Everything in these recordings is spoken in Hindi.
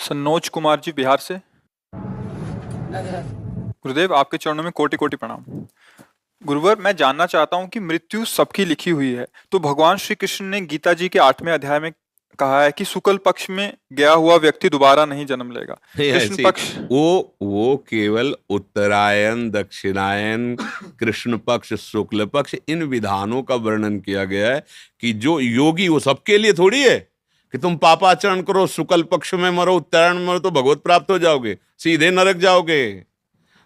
सनोज कुमार जी, बिहार से। गुरुदेव, आपके चरणों में कोटि कोटि प्रणाम। गुरुवर, मैं जानना चाहता हूँ कि मृत्यु सबकी लिखी हुई है, तो भगवान श्री कृष्ण ने गीता जी के 8वें अध्याय में कहा है कि शुक्ल पक्ष में गया हुआ व्यक्ति दोबारा नहीं जन्म लेगा। नहीं, कृष्ण ऐसी पक्ष वो केवल उत्तरायण, दक्षिणायन, कृष्ण पक्ष, शुक्ल पक्ष, इन विधानों का वर्णन किया गया है कि जो योगी, वो सबके लिए थोड़ी है कि तुम पापाचरण करो, शुक्ल पक्ष में मरो, उत्तरायण में मरो तो भगवत प्राप्त हो जाओगे, सीधे नरक जाओगे।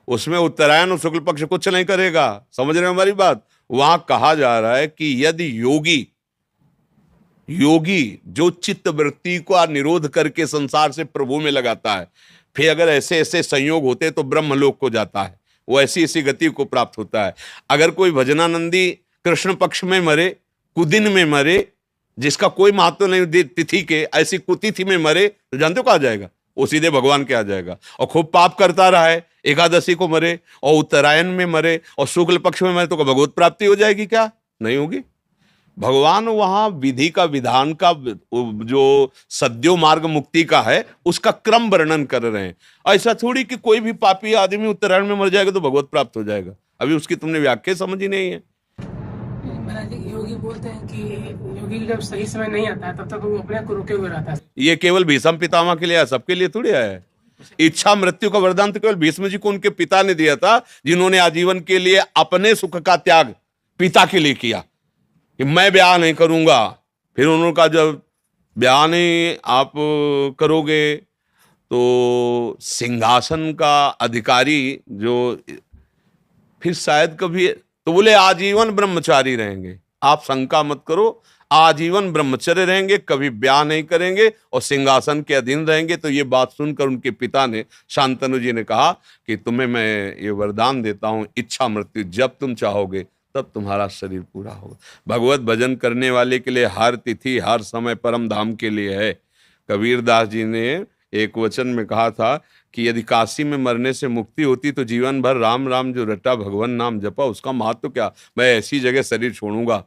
उसमें उत्तरायण और शुक्ल पक्ष कुछ नहीं करेगा। समझ रहे हो हमारी बात? वहां कहा जा रहा है कि यदि योगी जो चित्त वृत्ति को निरोध करके संसार से प्रभु में लगाता है, फिर अगर ऐसे ऐसे संयोग होते तो ब्रह्मलोक को जाता है, वो ऐसी ऐसी गति को प्राप्त होता है। अगर कोई भजनानंदी कृष्ण पक्ष में मरे, कुदिन में मरे, जिसका कोई महत्व नहीं तिथि के, ऐसी कुतिथि में मरे तो जानते हो कहा जाएगा? वो सीधे भगवान के आ जाएगा। और खूब पाप करता रहा है, एकादशी को मरे और उत्तरायण में मरे और शुक्ल पक्ष में मरे तो भगवत प्राप्ति हो जाएगी क्या? नहीं होगी। भगवान वहां विधि का, विधान का, जो सद्यो मार्ग मुक्ति का है उसका क्रम वर्णन कर रहे हैं। ऐसा थोड़ी कि कोई भी पापी आदमी उत्तरायण में मर जाएगा तो भगवत प्राप्त हो जाएगा। अभी उसकी तुमने व्याख्या समझ ही नहीं है। महाराज, योगी बोलते हैं कि योगी जब सही समय नहीं आता है तब तक वो अपने को रुके हुए रहता है। ये केवल भीष्म पितामह के लिए है, सबके लिए थोड़ी है। इच्छा मृत्यु का वरदान तो केवल भीष्म जी को उनके पिता ने दिया था, जिन्होंने आजीवन के लिए अपने सुख का त्याग पिता के लिए किया कि मैं ब्याह नहीं करूंगा। फिर उन्होंने कहा जब ब्याह नहीं आप करोगे तो सिंहासन का अधिकारी जो फिर शायद कभी, तो बोले आजीवन ब्रह्मचारी रहेंगे। आप शंका मत करो, आजीवन ब्रह्मचर्य रहेंगे, कभी ब्याह नहीं करेंगे और सिंहासन के अधीन रहेंगे। तो ये बात सुनकर उनके पिता ने, शांतनु जी ने कहा कि तुम्हें मैं ये वरदान देता हूं, इच्छा मृत्यु जब तुम चाहोगे तब तुम्हारा शरीर पूरा होगा। भगवत भजन करने वाले के लिए हर तिथि, हर समय परम धाम के लिए है। कबीर दास जी ने एक वचन में कहा था कि यदि काशी में मरने से मुक्ति होती तो जीवन भर राम राम जो रटा भगवान नाम जपा, उसका महत्व क्या? मैं ऐसी जगह शरीर छोड़ूंगा,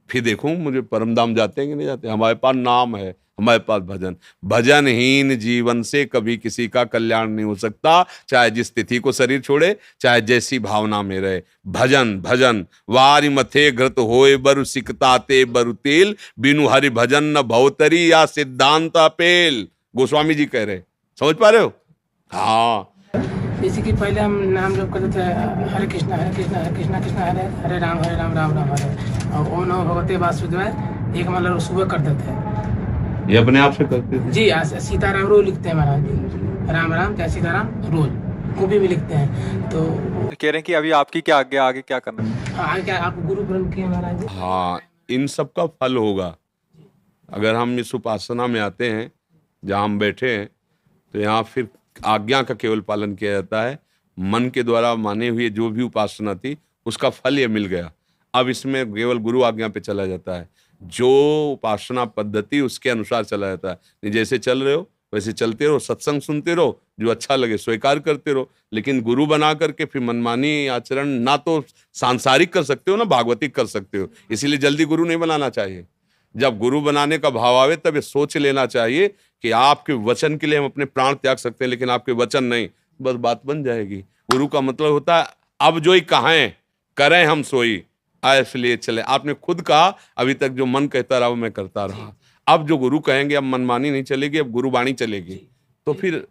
फिर देखूं मुझे परम धाम जाते हैं कि नहीं जाते। हमारे पास नाम है, हमारे पास भजन। भजनहीन जीवन से कभी किसी का कल्याण नहीं हो सकता, चाहे जिस तिथि को शरीर छोड़े, चाहे जैसी भावना में रहे। भजन भजन वारी मथे घृत होए बरु सिकताते बरु तेल, बिनु हरि भजन न भवतरी या सिद्धांत अपेल। गोस्वामी जी कह रहे, समझ पा रहे हो? हाँ, जैसे कि पहले हम नाम जप करते थे, हरे कृष्णा हरे कृष्णा हरे कृष्णा कृष्णा हरे हरे राम राम राम हरे, और ओम नमो भगवते वासुदेवाय एक मतलब सुबह करते थे। ये अपने आप से करते थे जी। सीताराम रोज लिखते हैं महाराज जी, राम राम चाहे सीताराम रोज वो भी लिखते हैं। तो कह रहे हैं कि अभी आपकी क्या आगे आगे क्या करना है? हाँ, क्या आप गुरु ब्रह्म किए महाराज जी? हाँ, इन सब का फल होगा अगर हम इस उपासना में आते हैं। जहाँ हम बैठे हैं तो यहाँ फिर आज्ञा का केवल पालन किया जाता है। मन के द्वारा माने हुए जो भी उपासना थी उसका फल ये मिल गया। अब इसमें केवल गुरु आज्ञा पे चला जाता है, जो उपासना पद्धति उसके अनुसार चला जाता है। जैसे चल रहे हो वैसे चलते रहो, सत्संग सुनते रहो, जो अच्छा लगे स्वीकार करते रहो। लेकिन गुरु बना करके फिर मनमानी आचरण ना तो सांसारिक कर सकते हो ना भागवतिक कर सकते हो। इसीलिए जल्दी गुरु नहीं बनाना चाहिए। जब गुरु बनाने का भाव आवे तब ये सोच लेना चाहिए कि आपके वचन के लिए हम अपने प्राण त्याग सकते हैं, लेकिन आपके वचन नहीं, बस बात बन जाएगी। गुरु का मतलब होता है अब जो ही कहें करें हम सोई, इसलिए चले। आपने खुद कहा अभी तक जो मन कहता रहा वो मैं करता रहा। अब जो गुरु कहेंगे, अब मनमानी नहीं चलेगी, अब गुरुवाणी चलेगी। तो फिर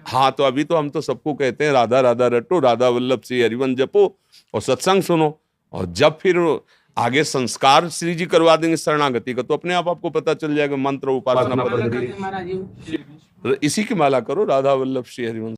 हाँ, तो अभी तो हम तो सबको कहते हैं राधा राधा रटो, राधा वल्लभ श्री हरिवन जपो और सत्संग सुनो। और जब फिर आगे संस्कार श्री जी करवा देंगे शरणागति का, तो अपने आप आपको पता चल जाएगा मंत्र उपासना पद्धति। महाराज जी इसी की माला करो, राधा वल्लभ श्री हरिवंश।